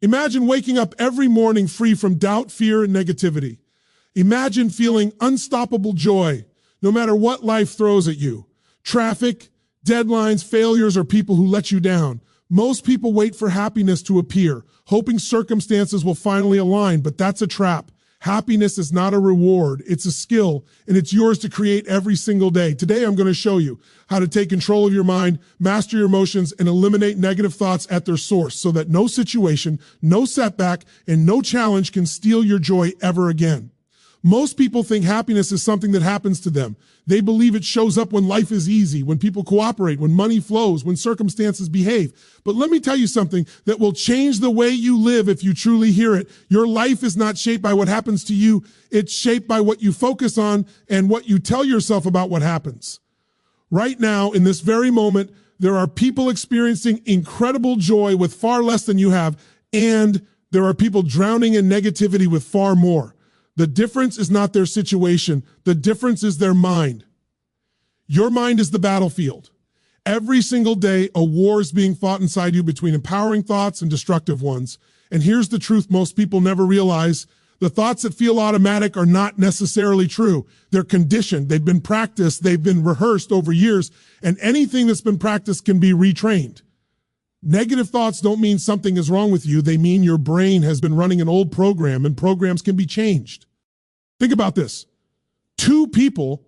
Imagine waking up every morning free from doubt, fear, and negativity. Imagine feeling unstoppable joy, no matter what life throws at you. Traffic, deadlines, failures, or people who let you down. Most people wait for happiness to appear, hoping circumstances will finally align, but that's a trap. Happiness is not a reward, it's a skill, and it's yours to create every single day. Today, I'm going to show you how to take control of your mind, master your emotions, and eliminate negative thoughts at their source so that no situation, no setback, and no challenge can steal your joy ever again. Most people think happiness is something that happens to them. They believe it shows up when life is easy, when people cooperate, when money flows, when circumstances behave. But let me tell you something that will change the way you live if you truly hear it. Your life is not shaped by what happens to you. It's shaped by what you focus on and what you tell yourself about what happens. Right now, in this very moment, there are people experiencing incredible joy with far less than you have, and there are people drowning in negativity with far more. The difference is not their situation. The difference is their mind. Your mind is the battlefield. Every single day, a war is being fought inside you between empowering thoughts and destructive ones. And here's the truth most people never realize. The thoughts that feel automatic are not necessarily true. They're conditioned. They've been practiced. They've been rehearsed over years. And anything that's been practiced can be retrained. Negative thoughts don't mean something is wrong with you. They mean your brain has been running an old program, and programs can be changed. Think about this. Two people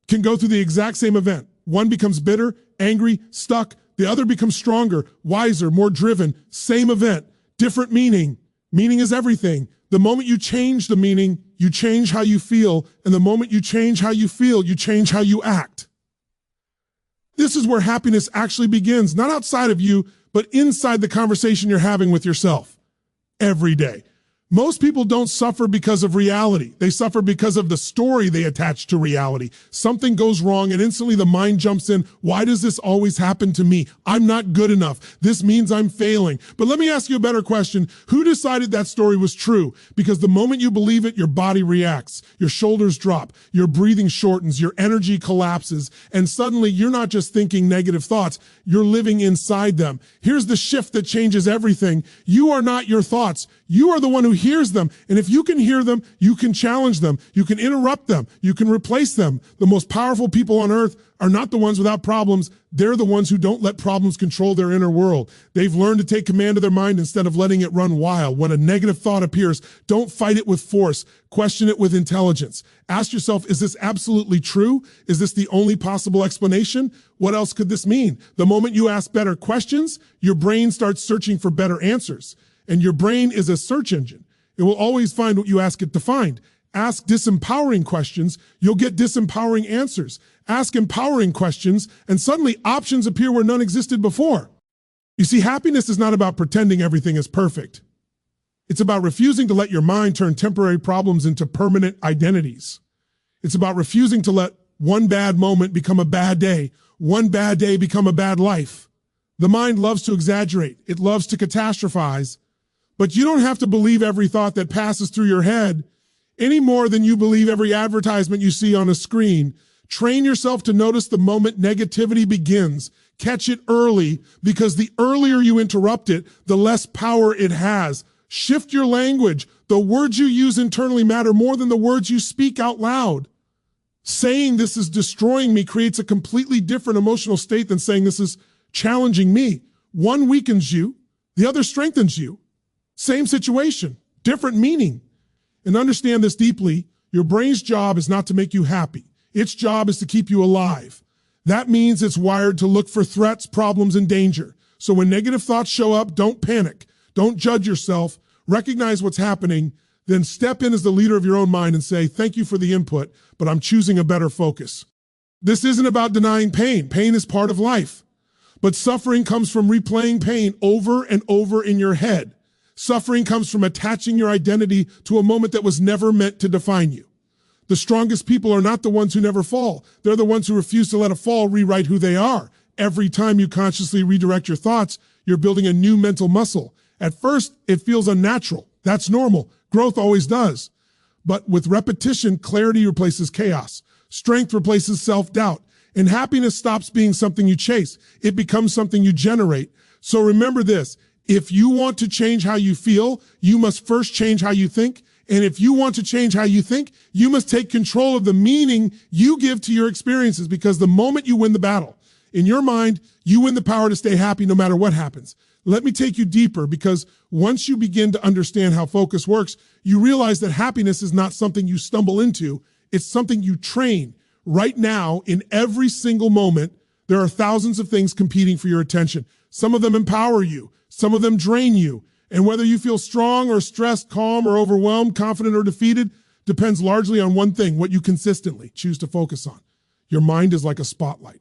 can go through the exact same event. One becomes bitter, angry, stuck. The other becomes stronger, wiser, more driven. Same event, different meaning. Meaning is everything. The moment you change the meaning, you change how you feel. And the moment you change how you feel, you change how you act. This is where happiness actually begins, not outside of you, but inside the conversation you're having with yourself every day. Most people don't suffer because of reality. They suffer because of the story they attach to reality. Something goes wrong and instantly the mind jumps in. Why does this always happen to me? I'm not good enough. This means I'm failing. But let me ask you a better question. Who decided that story was true? Because the moment you believe it, your body reacts. Your shoulders drop. Your breathing shortens. Your energy collapses. And suddenly you're not just thinking negative thoughts. You're living inside them. Here's the shift that changes everything. You are not your thoughts. You are the one who hears them. And if you can hear them, you can challenge them. You can interrupt them. You can replace them. The most powerful people on earth are not the ones without problems. They're the ones who don't let problems control their inner world. They've learned to take command of their mind instead of letting it run wild. When a negative thought appears, don't fight it with force. Question it with intelligence. Ask yourself, is this absolutely true? Is this the only possible explanation? What else could this mean? The moment you ask better questions, your brain starts searching for better answers. And your brain is a search engine. It will always find what you ask it to find. Ask disempowering questions, you'll get disempowering answers. Ask empowering questions, and suddenly options appear where none existed before. You see, happiness is not about pretending everything is perfect. It's about refusing to let your mind turn temporary problems into permanent identities. It's about refusing to let one bad moment become a bad day, one bad day become a bad life. The mind loves to exaggerate. It loves to catastrophize. But you don't have to believe every thought that passes through your head any more than you believe every advertisement you see on a screen. Train yourself to notice the moment negativity begins. Catch it early, because the earlier you interrupt it, the less power it has. Shift your language. The words you use internally matter more than the words you speak out loud. Saying this is destroying me creates a completely different emotional state than saying this is challenging me. One weakens you, the other strengthens you. Same situation, different meaning. And understand this deeply, your brain's job is not to make you happy. Its job is to keep you alive. That means it's wired to look for threats, problems, and danger. So when negative thoughts show up, don't panic. Don't judge yourself. Recognize what's happening. Then step in as the leader of your own mind and say, thank you for the input, but I'm choosing a better focus. This isn't about denying pain. Pain is part of life. But suffering comes from replaying pain over and over in your head. Suffering comes from attaching your identity to a moment that was never meant to define you. The strongest people are not the ones who never fall. They're the ones who refuse to let a fall rewrite who they are. Every time you consciously redirect your thoughts, you're building a new mental muscle. At first, it feels unnatural. That's normal. Growth always does. But with repetition, clarity replaces chaos. Strength replaces self-doubt. And happiness stops being something you chase. It becomes something you generate. So remember this. If you want to change how you feel, you must first change how you think. And if you want to change how you think, you must take control of the meaning you give to your experiences, because the moment you win the battle, in your mind, you win the power to stay happy no matter what happens. Let me take you deeper, because once you begin to understand how focus works, you realize that happiness is not something you stumble into. It's something you train. Right now, in every single moment, there are thousands of things competing for your attention. Some of them empower you. Some of them drain you. And whether you feel strong or stressed, calm or overwhelmed, confident or defeated, depends largely on one thing: what you consistently choose to focus on. Your mind is like a spotlight.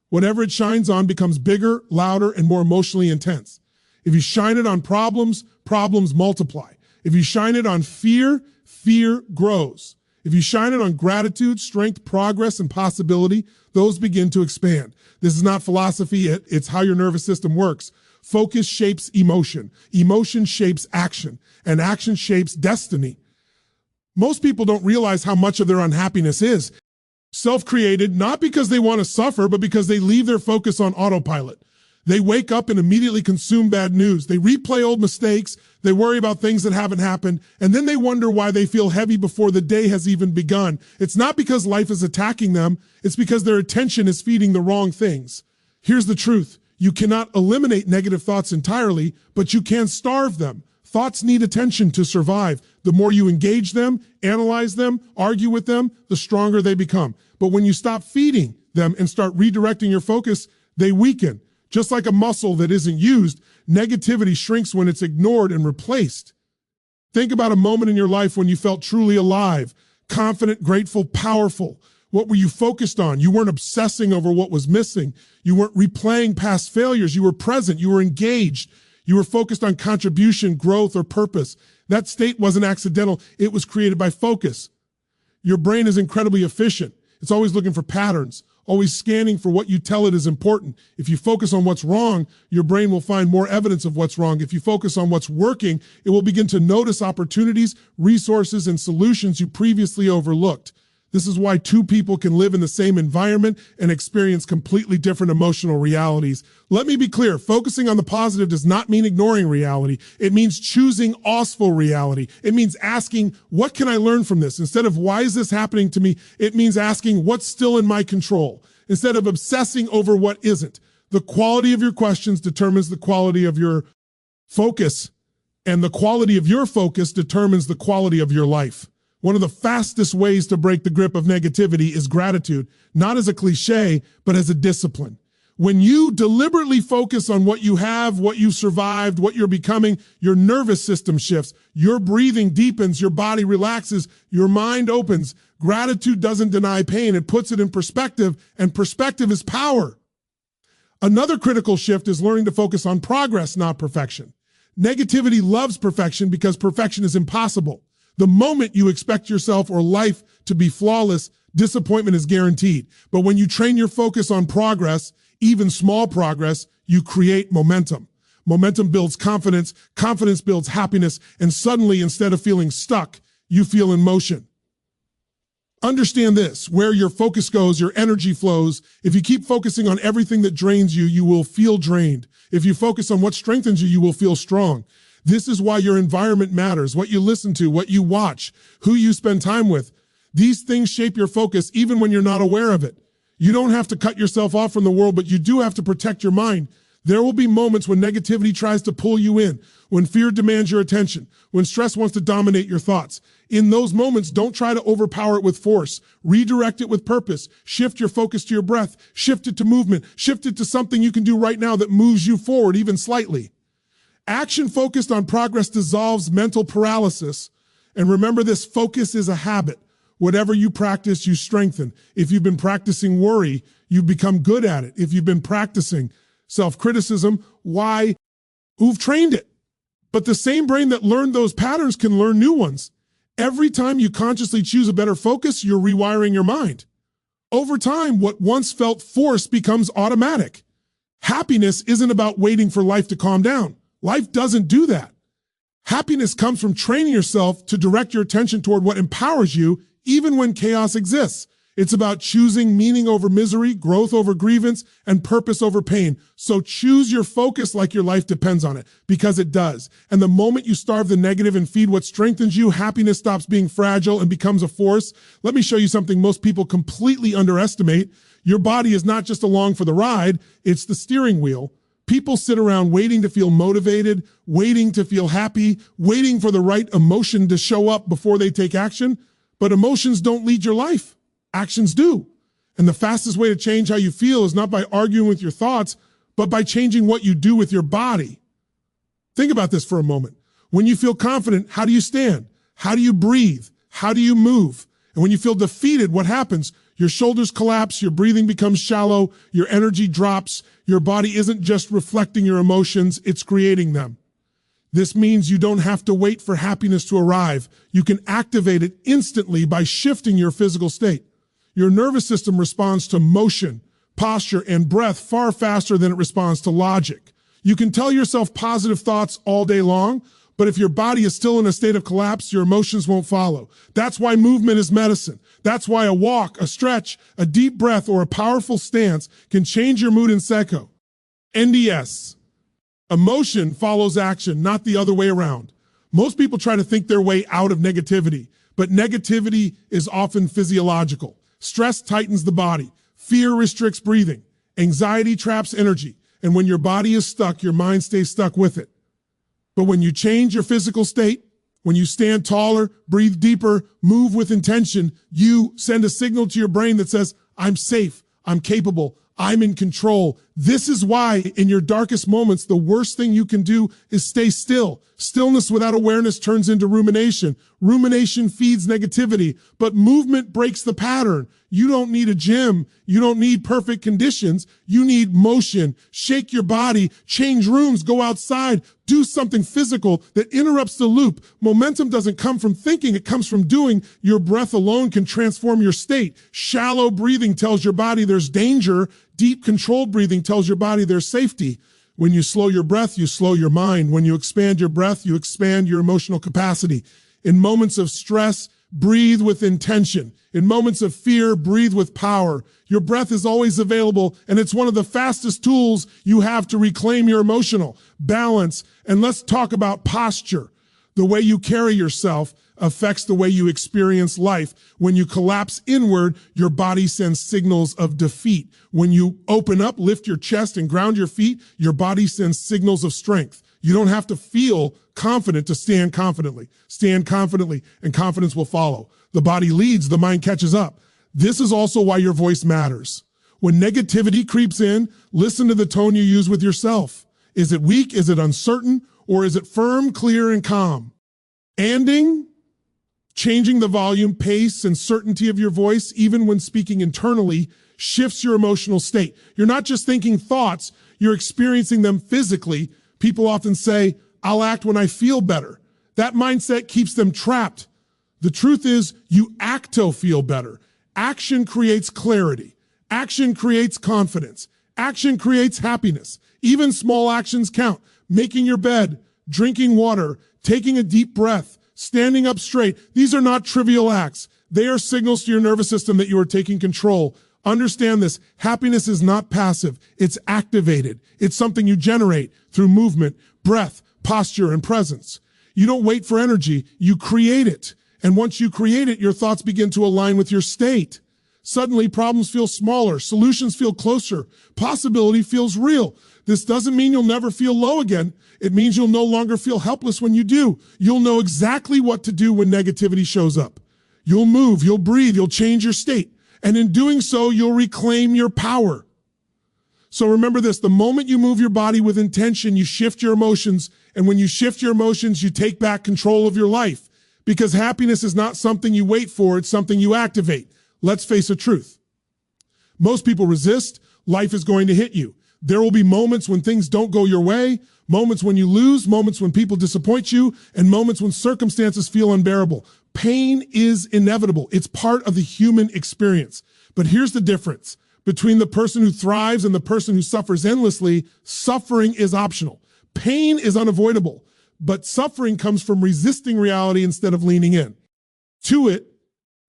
Whatever it shines on becomes bigger, louder, and more emotionally intense. If you shine it on problems, problems multiply. If you shine it on fear, fear grows. If you shine it on gratitude, strength, progress, and possibility, those begin to expand. This is not philosophy, it's how your nervous system works. Focus shapes emotion. Emotion shapes action, and action shapes destiny. Most people don't realize how much of their unhappiness is self-created, not because they want to suffer, but because they leave their focus on autopilot. They wake up and immediately consume bad news. They replay old mistakes. They worry about things that haven't happened. And then they wonder why they feel heavy before the day has even begun. It's not because life is attacking them. It's because their attention is feeding the wrong things. Here's the truth. You cannot eliminate negative thoughts entirely, but you can starve them. Thoughts need attention to survive. The more you engage them, analyze them, argue with them, the stronger they become. But when you stop feeding them and start redirecting your focus, they weaken. Just like a muscle that isn't used, negativity shrinks when it's ignored and replaced. Think about a moment in your life when you felt truly alive, confident, grateful, powerful. What were you focused on? You weren't obsessing over what was missing. You weren't replaying past failures. You were present. You were engaged. You were focused on contribution, growth, or purpose. That state wasn't accidental. It was created by focus. Your brain is incredibly efficient. It's always looking for patterns, always scanning for what you tell it is important. If you focus on what's wrong, your brain will find more evidence of what's wrong. If you focus on what's working, it will begin to notice opportunities, resources, and solutions you previously overlooked. This is why two people can live in the same environment and experience completely different emotional realities. Let me be clear, focusing on the positive does not mean ignoring reality. It means choosing awful reality. It means asking, what can I learn from this? Instead of, why is this happening to me? It means asking, what's still in my control? Instead of obsessing over what isn't. The quality of your questions determines the quality of your focus, and the quality of your focus determines the quality of your life. One of the fastest ways to break the grip of negativity is gratitude, not as a cliche, but as a discipline. When you deliberately focus on what you have, what you've survived, what you're becoming, your nervous system shifts, your breathing deepens, your body relaxes, your mind opens. Gratitude doesn't deny pain, it puts it in perspective, and perspective is power. Another critical shift is learning to focus on progress, not perfection. Negativity loves perfection because perfection is impossible. The moment you expect yourself or life to be flawless, disappointment is guaranteed. But when you train your focus on progress, even small progress, you create momentum. Momentum builds confidence, confidence builds happiness, and suddenly, instead of feeling stuck, you feel in motion. Understand this: where your focus goes, your energy flows. If you keep focusing on everything that drains you, you will feel drained. If you focus on what strengthens you, you will feel strong. This is why your environment matters, what you listen to, what you watch, who you spend time with. These things shape your focus even when you're not aware of it. You don't have to cut yourself off from the world, but you do have to protect your mind. There will be moments when negativity tries to pull you in, when fear demands your attention, when stress wants to dominate your thoughts. In those moments, don't try to overpower it with force. Redirect it with purpose. Shift your focus to your breath. Shift it to movement. Shift it to something you can do right now that moves you forward, even slightly. Action focused on progress dissolves mental paralysis. And remember this, focus is a habit. Whatever you practice, you strengthen. If you've been practicing worry, you've become good at it. If you've been practicing self-criticism, why? Who've trained it. But the same brain that learned those patterns can learn new ones. Every time you consciously choose a better focus, you're rewiring your mind. Over time, what once felt forced becomes automatic. Happiness isn't about waiting for life to calm down. Life doesn't do that. Happiness comes from training yourself to direct your attention toward what empowers you, even when chaos exists. It's about choosing meaning over misery, growth over grievance, and purpose over pain. So choose your focus like your life depends on it, because it does. And the moment you starve the negative and feed what strengthens you, happiness stops being fragile and becomes a force. Let me show you something most people completely underestimate. Your body is not just along for the ride, it's the steering wheel. People sit around waiting to feel motivated, waiting to feel happy, waiting for the right emotion to show up before they take action. But emotions don't lead your life. Actions do. And the fastest way to change how you feel is not by arguing with your thoughts, but by changing what you do with your body. Think about this for a moment. When you feel confident, how do you stand? How do you breathe? How do you move? And when you feel defeated, what happens? Your shoulders collapse, your breathing becomes shallow, your energy drops, your body isn't just reflecting your emotions, it's creating them. This means you don't have to wait for happiness to arrive. You can activate it instantly by shifting your physical state. Your nervous system responds to motion, posture, and breath far faster than it responds to logic. You can tell yourself positive thoughts all day long, but if your body is still in a state of collapse, your emotions won't follow. That's why movement is medicine. That's why a walk, a stretch, a deep breath, or a powerful stance can change your mood in seconds. NDS. Emotion follows action, not the other way around. Most people try to think their way out of negativity, but negativity is often physiological. Stress tightens the body. Fear restricts breathing. Anxiety traps energy. And when your body is stuck, your mind stays stuck with it. But when you change your physical state, when you stand taller, breathe deeper, move with intention, you send a signal to your brain that says, I'm safe, I'm capable, I'm in control. This is why in your darkest moments, the worst thing you can do is stay still. Stillness without awareness turns into rumination. Rumination feeds negativity, but movement breaks the pattern. You don't need a gym. You don't need perfect conditions. You need motion. Shake your body, change rooms, go outside, do something physical that interrupts the loop. Momentum doesn't come from thinking. It comes from doing. Your breath alone can transform your state. Shallow breathing tells your body there's danger. Deep, controlled breathing tells your body there's safety. When you slow your breath, you slow your mind. When you expand your breath, you expand your emotional capacity. In moments of stress, breathe with intention. In moments of fear, breathe with power. Your breath is always available, and it's one of the fastest tools you have to reclaim your emotional balance. And let's talk about posture. The way you carry yourself affects the way you experience life. When you collapse inward, your body sends signals of defeat. When you open up, lift your chest, and ground your feet, your body sends signals of strength. You don't have to feel confident to stand confidently. Stand confidently, and confidence will follow. The body leads, the mind catches up. This is also why your voice matters. When negativity creeps in, listen to the tone you use with yourself. Is it weak? Is it uncertain? Or is it firm, clear, and calm? Anding, changing the volume, pace, and certainty of your voice, even when speaking internally, shifts your emotional state. You're not just thinking thoughts, you're experiencing them physically. People often say, I'll act when I feel better. That mindset keeps them trapped. The truth is, you feel better. Action creates clarity. Action creates confidence. Action creates happiness. Even small actions count. Making your bed, drinking water, taking a deep breath, standing up straight. These are not trivial acts. They are signals to your nervous system that you are taking control. Understand this. Happiness is not passive. It's activated. It's something you generate through movement, breath, posture, and presence. You don't wait for energy. You create it. And once you create it, your thoughts begin to align with your state. Suddenly, problems feel smaller. Solutions feel closer. Possibility feels real. This doesn't mean you'll never feel low again. It means you'll no longer feel helpless when you do. You'll know exactly what to do when negativity shows up. You'll move, you'll breathe, you'll change your state. And in doing so, you'll reclaim your power. So remember this, the moment you move your body with intention, you shift your emotions. And when you shift your emotions, you take back control of your life. Because happiness is not something you wait for, it's something you activate. Let's face a truth. Most people resist, life is going to hit you. There will be moments when things don't go your way, moments when you lose, moments when people disappoint you, and moments when circumstances feel unbearable. Pain is inevitable. It's part of the human experience. But here's the difference between the person who thrives and the person who suffers endlessly. Suffering is optional. Pain is unavoidable, but suffering comes from resisting reality instead of leaning in to it.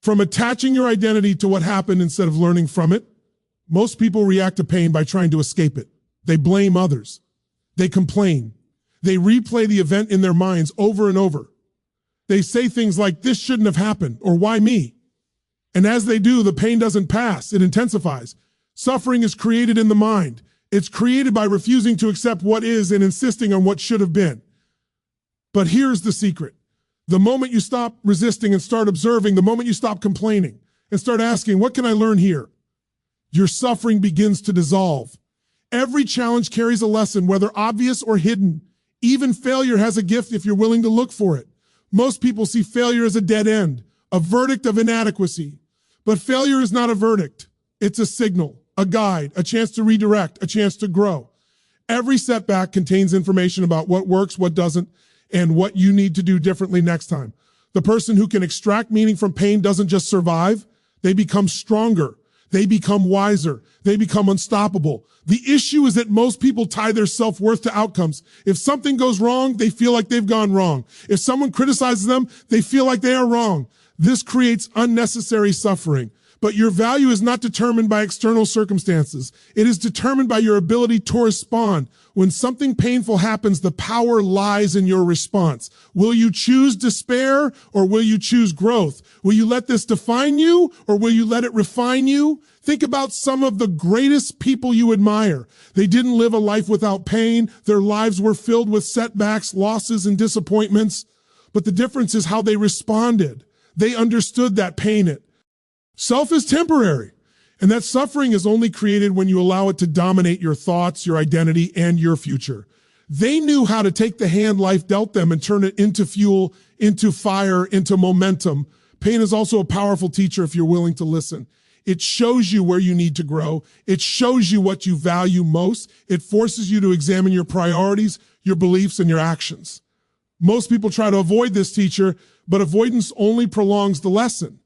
From attaching your identity to what happened instead of learning from it. Most people react to pain by trying to escape it. They blame others. They complain. They replay the event in their minds over and over. They say things like, this shouldn't have happened, or why me? And as they do, the pain doesn't pass, it intensifies. Suffering is created in the mind. It's created by refusing to accept what is and insisting on what should have been. But here's the secret. The moment you stop resisting and start observing, the moment you stop complaining and start asking, what can I learn here? Your suffering begins to dissolve. Every challenge carries a lesson, whether obvious or hidden. Even failure has a gift if you're willing to look for it. Most people see failure as a dead end, a verdict of inadequacy. But failure is not a verdict. It's a signal, a guide, a chance to redirect, a chance to grow. Every setback contains information about what works, what doesn't, and what you need to do differently next time. The person who can extract meaning from pain doesn't just survive, they become stronger. They become wiser. They become unstoppable. The issue is that most people tie their self-worth to outcomes. If something goes wrong, they feel like they've gone wrong. If someone criticizes them, they feel like they are wrong. This creates unnecessary suffering. But your value is not determined by external circumstances. It is determined by your ability to respond. When something painful happens, the power lies in your response. Will you choose despair or will you choose growth? Will you let this define you or will you let it refine you? Think about some of the greatest people you admire. They didn't live a life without pain. Their lives were filled with setbacks, losses, and disappointments. But the difference is how they responded. They understood that pain. Self is temporary, and that suffering is only created when you allow it to dominate your thoughts, your identity, and your future. They knew how to take the hand life dealt them and turn it into fuel, into fire, into momentum. Pain is also a powerful teacher if you're willing to listen. It shows you where you need to grow. It shows you what you value most. It forces you to examine your priorities, your beliefs, and your actions. Most people try to avoid this teacher, but avoidance only prolongs the lesson.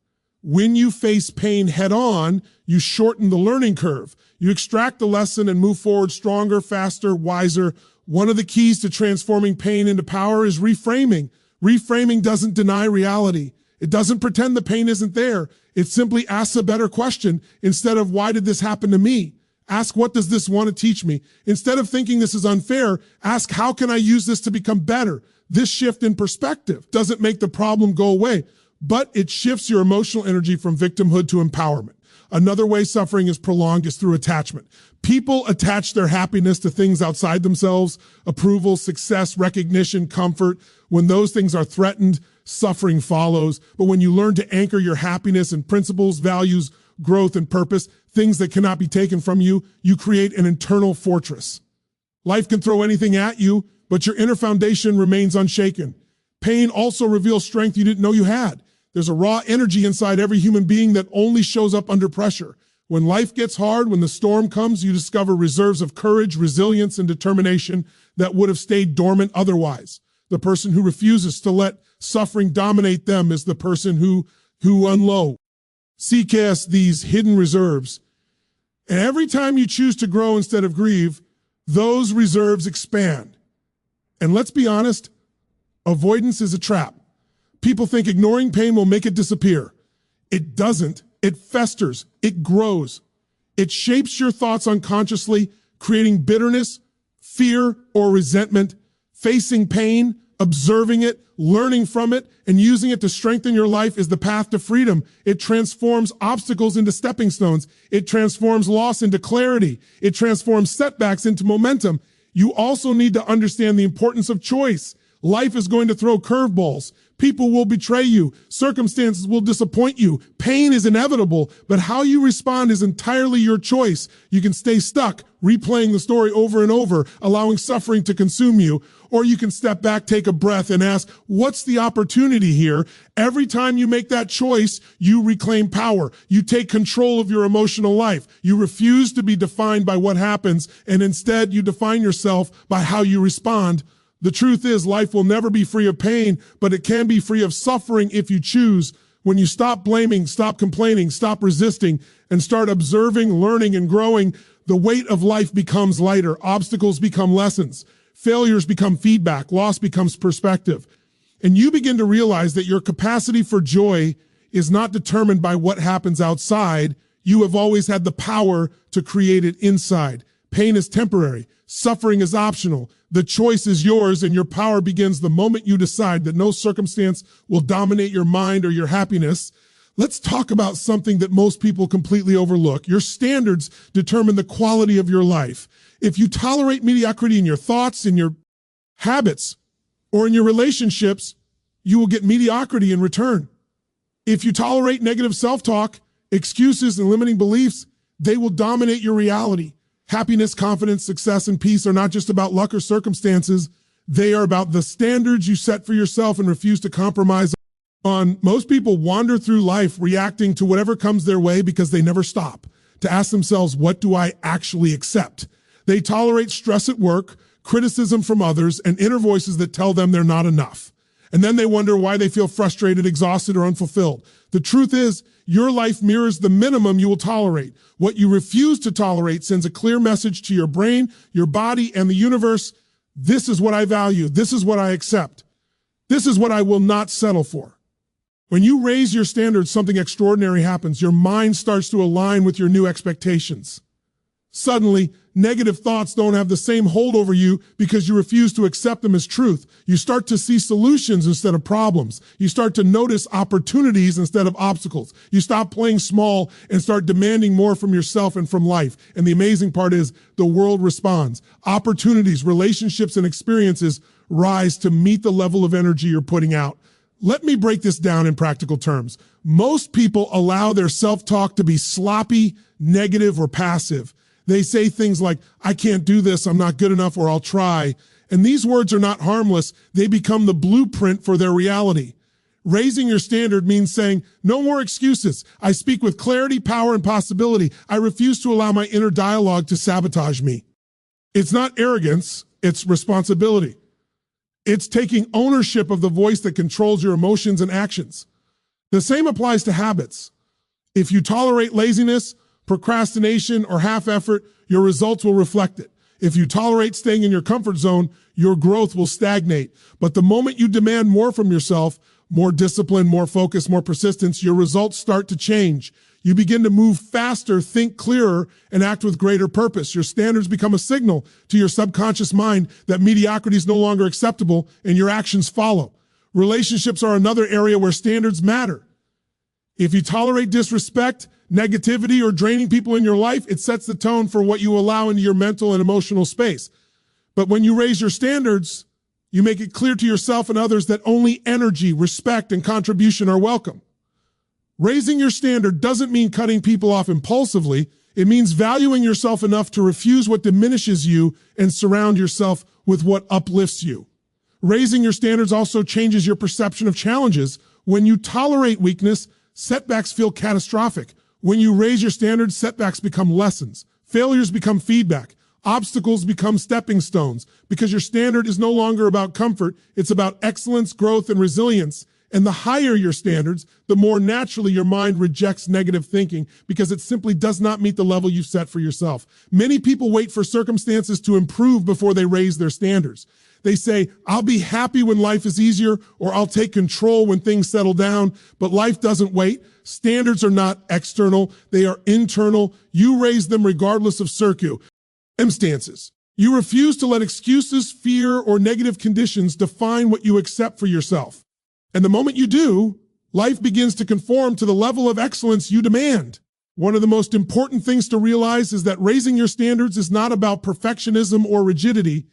When you face pain head on, you shorten the learning curve. You extract the lesson and move forward stronger, faster, wiser. One of the keys to transforming pain into power is reframing. Reframing doesn't deny reality. It doesn't pretend the pain isn't there. It simply asks a better question. Instead of, why did this happen to me? Ask, what does this want to teach me? Instead of thinking this is unfair, ask, how can I use this to become better? This shift in perspective doesn't make the problem go away, but it shifts your emotional energy from victimhood to empowerment. Another way suffering is prolonged is through attachment. People attach their happiness to things outside themselves, approval, success, recognition, comfort. When those things are threatened, suffering follows. But when you learn to anchor your happiness in principles, values, growth, and purpose, things that cannot be taken from you, you create an internal fortress. Life can throw anything at you, but your inner foundation remains unshaken. Pain also reveals strength you didn't know you had. There's a raw energy inside every human being that only shows up under pressure. When life gets hard, when the storm comes, you discover reserves of courage, resilience, and determination that would have stayed dormant otherwise. The person who refuses to let suffering dominate them is the person who unloads. Seek these hidden reserves. And every time you choose to grow instead of grieve, those reserves expand. And let's be honest, avoidance is a trap. People think ignoring pain will make it disappear. It doesn't. It festers. It grows. It shapes your thoughts unconsciously, creating bitterness, fear, or resentment. Facing pain, observing it, learning from it, and using it to strengthen your life is the path to freedom. It transforms obstacles into stepping stones. It transforms loss into clarity. It transforms setbacks into momentum. You also need to understand the importance of choice. Life is going to throw curveballs. People will betray you. Circumstances will disappoint you. Pain is inevitable, but how you respond is entirely your choice. You can stay stuck, replaying the story over and over, allowing suffering to consume you, or you can step back, take a breath, and ask, what's the opportunity here? Every time you make that choice, you reclaim power. You take control of your emotional life. You refuse to be defined by what happens, and instead you define yourself by how you respond. The truth is, life will never be free of pain, but it can be free of suffering if you choose. When you stop blaming, stop complaining, stop resisting, and start observing, learning, and growing, the weight of life becomes lighter. Obstacles become lessons. Failures become feedback. Loss becomes perspective. And you begin to realize that your capacity for joy is not determined by what happens outside. You have always had the power to create it inside. Pain is temporary. Suffering is optional. The choice is yours, and your power begins the moment you decide that no circumstance will dominate your mind or your happiness. Let's talk about something that most people completely overlook. Your standards determine the quality of your life. If you tolerate mediocrity in your thoughts, in your habits, or in your relationships, you will get mediocrity in return. If you tolerate negative self-talk, excuses, and limiting beliefs, they will dominate your reality. Happiness, confidence, success, and peace are not just about luck or circumstances. They are about the standards you set for yourself and refuse to compromise on. Most people wander through life reacting to whatever comes their way because they never stop to ask themselves, what do I actually accept? They tolerate stress at work, criticism from others, and inner voices that tell them they're not enough. And then they wonder why they feel frustrated, exhausted, or unfulfilled. The truth is, your life mirrors the minimum you will tolerate. What you refuse to tolerate sends a clear message to your brain, your body, and the universe. This is what I value. This is what I accept. This is what I will not settle for. When you raise your standards, something extraordinary happens. Your mind starts to align with your new expectations. Suddenly, negative thoughts don't have the same hold over you because you refuse to accept them as truth. You start to see solutions instead of problems. You start to notice opportunities instead of obstacles. You stop playing small and start demanding more from yourself and from life. And the amazing part is the world responds. Opportunities, relationships, and experiences rise to meet the level of energy you're putting out. Let me break this down in practical terms. Most people allow their self-talk to be sloppy, negative, or passive. They say things like, I can't do this, I'm not good enough, or I'll try. And these words are not harmless. They become the blueprint for their reality. Raising your standard means saying, no more excuses. I speak with clarity, power, and possibility. I refuse to allow my inner dialogue to sabotage me. It's not arrogance, it's responsibility. It's taking ownership of the voice that controls your emotions and actions. The same applies to habits. If you tolerate laziness, procrastination, or half effort, your results will reflect it. If you tolerate staying in your comfort zone, your growth will stagnate. But the moment you demand more from yourself, more discipline, more focus, more persistence, your results start to change. You begin to move faster, think clearer, and act with greater purpose. Your standards become a signal to your subconscious mind that mediocrity is no longer acceptable, and your actions follow. Relationships are another area where standards matter. If you tolerate disrespect, negativity, or draining people in your life, it sets the tone for what you allow into your mental and emotional space. But when you raise your standards, you make it clear to yourself and others that only energy, respect, and contribution are welcome. Raising your standard doesn't mean cutting people off impulsively. It means valuing yourself enough to refuse what diminishes you and surround yourself with what uplifts you. Raising your standards also changes your perception of challenges. When you tolerate weakness, setbacks feel catastrophic. When you raise your standards, setbacks become lessons. Failures become feedback. Obstacles become stepping stones because your standard is no longer about comfort. It's about excellence, growth, and resilience. And the higher your standards, the more naturally your mind rejects negative thinking because it simply does not meet the level you've set for yourself. Many people wait for circumstances to improve before they raise their standards. They say, I'll be happy when life is easier, or I'll take control when things settle down. But life doesn't wait. Standards are not external. They are internal. You raise them regardless of circumstances. You refuse to let excuses, fear, or negative conditions define what you accept for yourself. And the moment you do, life begins to conform to the level of excellence you demand. One of the most important things to realize is that raising your standards is not about perfectionism or rigidity.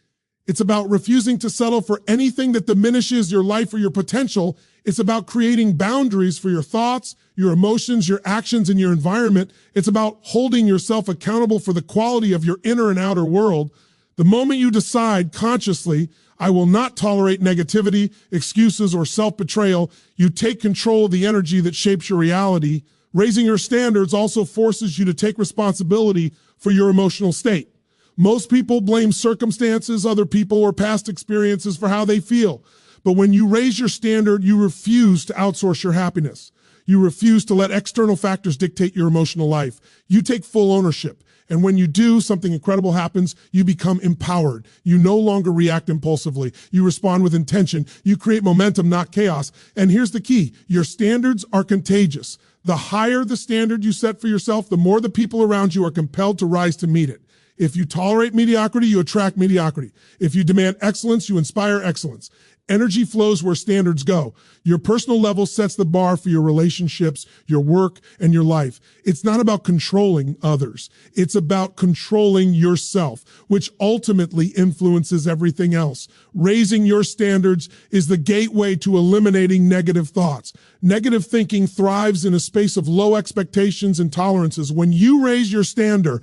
It's about refusing to settle for anything that diminishes your life or your potential. It's about creating boundaries for your thoughts, your emotions, your actions, and your environment. It's about holding yourself accountable for the quality of your inner and outer world. The moment you decide consciously, I will not tolerate negativity, excuses, or self-betrayal, you take control of the energy that shapes your reality. Raising your standards also forces you to take responsibility for your emotional state. Most people blame circumstances, other people, or past experiences for how they feel. But when you raise your standard, you refuse to outsource your happiness. You refuse to let external factors dictate your emotional life. You take full ownership. And when you do, something incredible happens. You become empowered. You no longer react impulsively. You respond with intention. You create momentum, not chaos. And here's the key. Your standards are contagious. The higher the standard you set for yourself, the more the people around you are compelled to rise to meet it. If you tolerate mediocrity, you attract mediocrity. If you demand excellence, you inspire excellence. Energy flows where standards go. Your personal level sets the bar for your relationships, your work, and your life. It's not about controlling others. It's about controlling yourself, which ultimately influences everything else. Raising your standards is the gateway to eliminating negative thoughts. Negative thinking thrives in a space of low expectations and tolerances. When you raise your standard,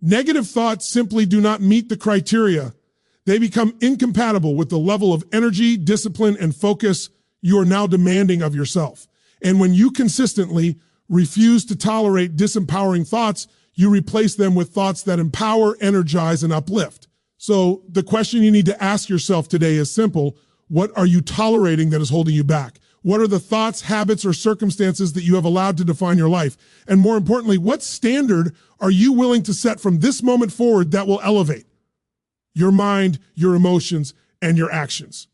negative thoughts simply do not meet the criteria. They become incompatible with the level of energy, discipline, and focus you are now demanding of yourself. And when you consistently refuse to tolerate disempowering thoughts, you replace them with thoughts that empower, energize, and uplift. So the question you need to ask yourself today is simple. What are you tolerating that is holding you back? What are the thoughts, habits, or circumstances that you have allowed to define your life? And more importantly, what standard are you willing to set from this moment forward that will elevate your mind, your emotions, and your actions?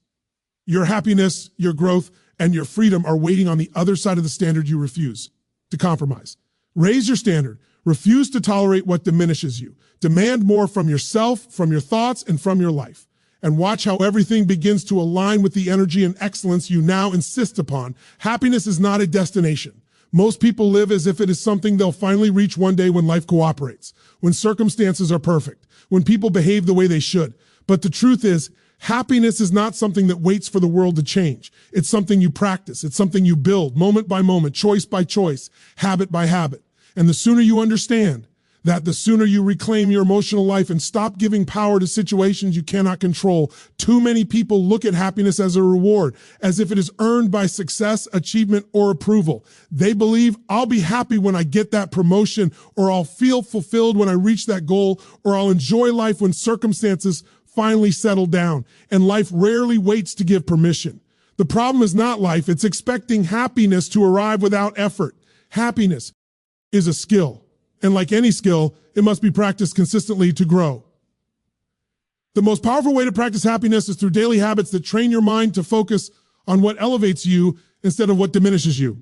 Your happiness, your growth, and your freedom are waiting on the other side of the standard you refuse to compromise. Raise your standard. Refuse to tolerate what diminishes you. Demand more from yourself, from your thoughts, and from your life. And watch how everything begins to align with the energy and excellence you now insist upon. Happiness is not a destination. Most people live as if it is something they'll finally reach one day when life cooperates, when circumstances are perfect, when people behave the way they should. But the truth is, happiness is not something that waits for the world to change. It's something you practice. It's something you build moment by moment, choice by choice, habit by habit. And the sooner you understand that, the sooner you reclaim your emotional life and stop giving power to situations you cannot control. Too many people look at happiness as a reward, as if it is earned by success, achievement, or approval. They believe, I'll be happy when I get that promotion, or I'll feel fulfilled when I reach that goal, or I'll enjoy life when circumstances finally settle down. And life rarely waits to give permission. The problem is not life, it's expecting happiness to arrive without effort. Happiness is a skill. And like any skill, it must be practiced consistently to grow. The most powerful way to practice happiness is through daily habits that train your mind to focus on what elevates you instead of what diminishes you.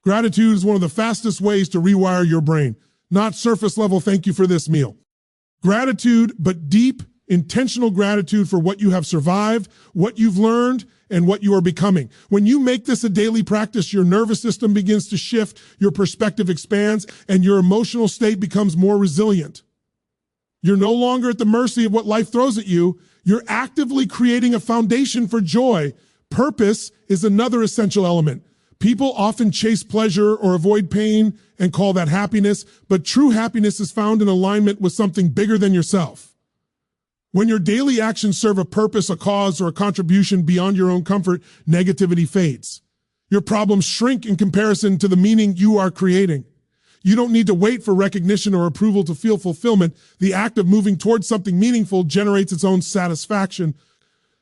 Gratitude is one of the fastest ways to rewire your brain, not surface level thank you for this meal. Gratitude, but deep, intentional gratitude for what you have survived, what you've learned, and what you are becoming. When you make this a daily practice, your nervous system begins to shift, your perspective expands, and your emotional state becomes more resilient. You're no longer at the mercy of what life throws at you. You're actively creating a foundation for joy. Purpose is another essential element. People often chase pleasure or avoid pain and call that happiness, but true happiness is found in alignment with something bigger than yourself. When your daily actions serve a purpose, a cause, or a contribution beyond your own comfort, negativity fades. Your problems shrink in comparison to the meaning you are creating. You don't need to wait for recognition or approval to feel fulfillment. The act of moving towards something meaningful generates its own satisfaction.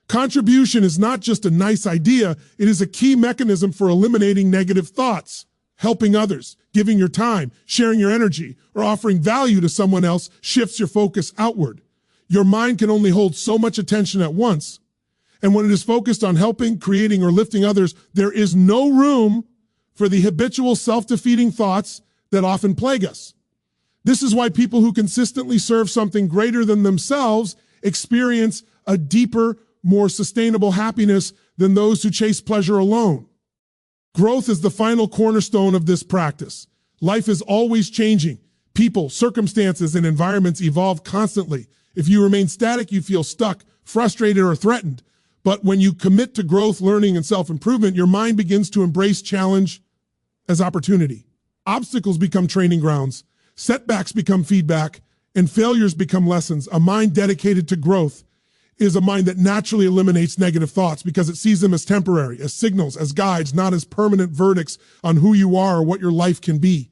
Contribution is not just a nice idea, it is a key mechanism for eliminating negative thoughts. Helping others, giving your time, sharing your energy, or offering value to someone else shifts your focus outward. Your mind can only hold so much attention at once. And when it is focused on helping, creating, or lifting others, there is no room for the habitual self-defeating thoughts that often plague us. This is why people who consistently serve something greater than themselves experience a deeper, more sustainable happiness than those who chase pleasure alone. Growth is the final cornerstone of this practice. Life is always changing. People, circumstances, and environments evolve constantly. If you remain static, you feel stuck, frustrated, or threatened. But when you commit to growth, learning, and self-improvement, your mind begins to embrace challenge as opportunity. Obstacles become training grounds, setbacks become feedback, and failures become lessons. A mind dedicated to growth is a mind that naturally eliminates negative thoughts because it sees them as temporary, as signals, as guides, not as permanent verdicts on who you are or what your life can be.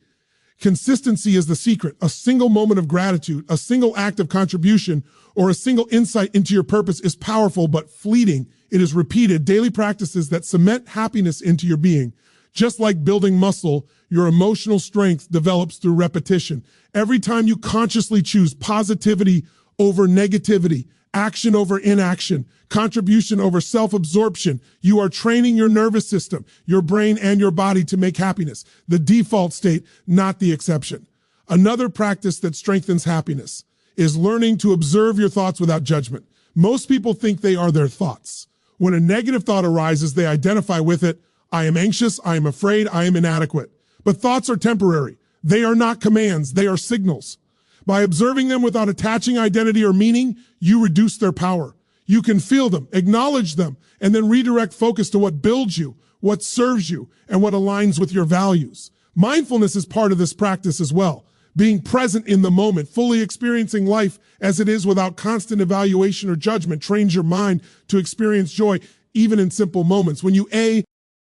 Consistency is the secret. A single moment of gratitude, a single act of contribution, or a single insight into your purpose is powerful but fleeting. It is repeated daily practices that cement happiness into your being. Just like building muscle, your emotional strength develops through repetition. Every time you consciously choose positivity over negativity, action over inaction, contribution over self-absorption, you are training your nervous system, your brain, and your body to make happiness the default state, not the exception. Another practice that strengthens happiness is learning to observe your thoughts without judgment. Most people think they are their thoughts. When a negative thought arises, they identify with it. I am anxious, I am afraid, I am inadequate. But thoughts are temporary. They are not commands, they are signals. By observing them without attaching identity or meaning, you reduce their power. You can feel them, acknowledge them, and then redirect focus to what builds you, what serves you, and what aligns with your values. Mindfulness is part of this practice as well. Being present in the moment, fully experiencing life as it is without constant evaluation or judgment, trains your mind to experience joy even in simple moments. When you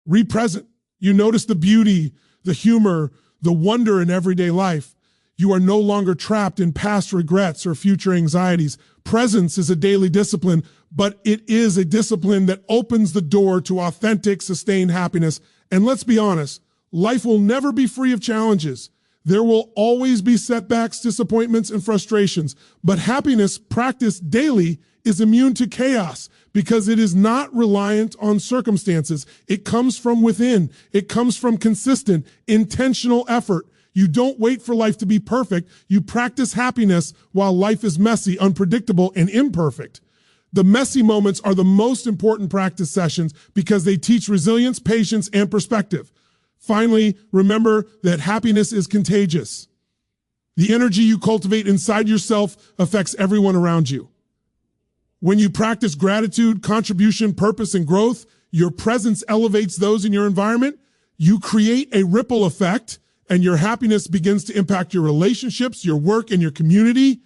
re-present, you notice the beauty, the humor, the wonder in everyday life. You are no longer trapped in past regrets or future anxieties. Presence is a daily discipline, but it is a discipline that opens the door to authentic, sustained happiness. And let's be honest, life will never be free of challenges. There will always be setbacks, disappointments, and frustrations. But happiness practiced daily is immune to chaos because it is not reliant on circumstances. It comes from within. It comes from consistent, intentional effort. You don't wait for life to be perfect. You practice happiness while life is messy, unpredictable, and imperfect. The messy moments are the most important practice sessions because they teach resilience, patience, and perspective. Finally, remember that happiness is contagious. The energy you cultivate inside yourself affects everyone around you. When you practice gratitude, contribution, purpose, and growth, your presence elevates those in your environment. You create a ripple effect, and your happiness begins to impact your relationships, your work, and your community.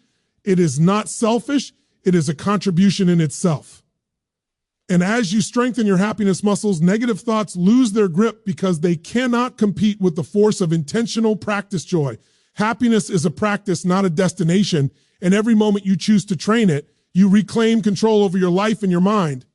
It is not selfish. It is a contribution in itself. And as you strengthen your happiness muscles, negative thoughts lose their grip because they cannot compete with the force of intentional practice joy. Happiness is a practice, not a destination. And every moment you choose to train it, you reclaim control over your life and your mind.